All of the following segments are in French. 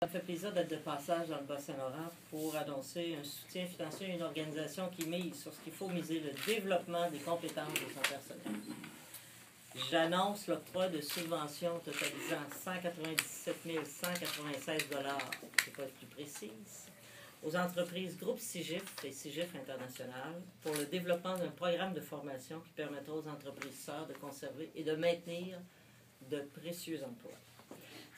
Ça me fait plaisir d'être de passage dans le Bas-Saint-Laurent pour annoncer un soutien financier à une organisation qui mise sur ce qu'il faut miser, le développement des compétences de son personnel. J'annonce l'octroi de subventions totalisant 197 196 $, je ne pas être plus précise, aux entreprises Groupe CIGIF et CIGIF International pour le développement d'un programme de formation qui permettra aux entreprises sœurs de conserver et de maintenir de précieux emplois.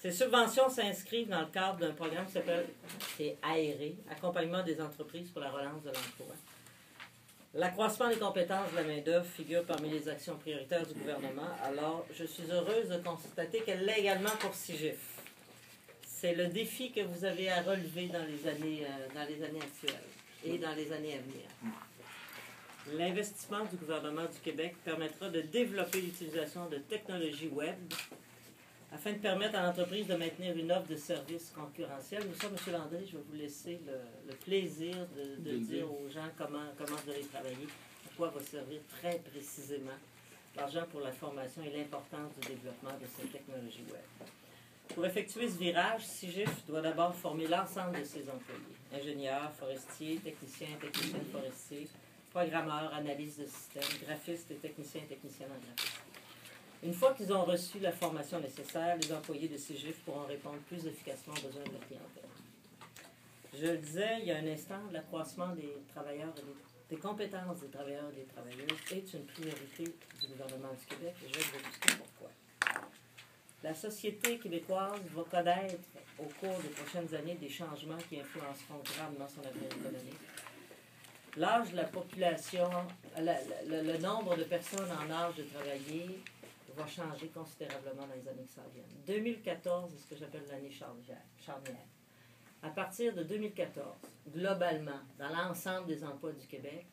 Ces subventions s'inscrivent dans le cadre d'un programme qui s'appelle ARE, Accompagnement des entreprises pour la relance de l'emploi. L'accroissement des compétences de la main-d'œuvre figure parmi les actions prioritaires du gouvernement, alors je suis heureuse de constater qu'elle l'est également pour CIGIF. C'est le défi que vous avez à relever dans les années actuelles et dans les années à venir. L'investissement du gouvernement du Québec permettra de développer l'utilisation de technologies web afin de permettre à l'entreprise de maintenir une offre de services concurrentielle. Mais ça, M. Landry, je vais vous laisser le plaisir de dire aux gens comment vous allez travailler, à quoi va servir très précisément l'argent pour la formation et l'importance du développement de ces technologies web. Pour effectuer ce virage, CIGIF doit d'abord former l'ensemble de ses employés, ingénieurs, forestiers, techniciens forestiers, programmeurs, analystes de systèmes, graphistes et techniciens en graphisme. Une fois qu'ils ont reçu la formation nécessaire, les employés de CIGIF pourront répondre plus efficacement aux besoins de leur clientèle. Je le disais il y a un instant, l'accroissement des travailleurs et des compétences des travailleurs et des travailleuses est une priorité du gouvernement du Québec et je vais vous expliquer pourquoi. La société québécoise va connaître au cours des prochaines années des changements qui influenceront grandement son avenir économique. L'âge de la population, le nombre de personnes en âge de travailler va changer considérablement dans les années qui s'en viennent. 2014 c'est ce que j'appelle l'année charnière. À partir de 2014, globalement, dans l'ensemble des emplois du Québec,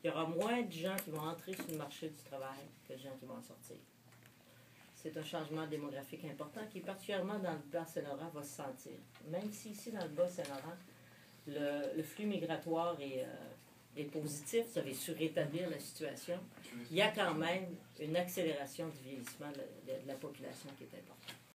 il y aura moins de gens qui vont entrer sur le marché du travail que de gens qui vont en sortir. C'est un changement démographique important qui, particulièrement dans le Bas-Saint-Laurent, va se sentir. Même si ici, dans le Bas-Saint-Laurent, le flux migratoire est positif, ça va su rétablir la situation, il y a quand même une accélération du vieillissement de la population qui est importante.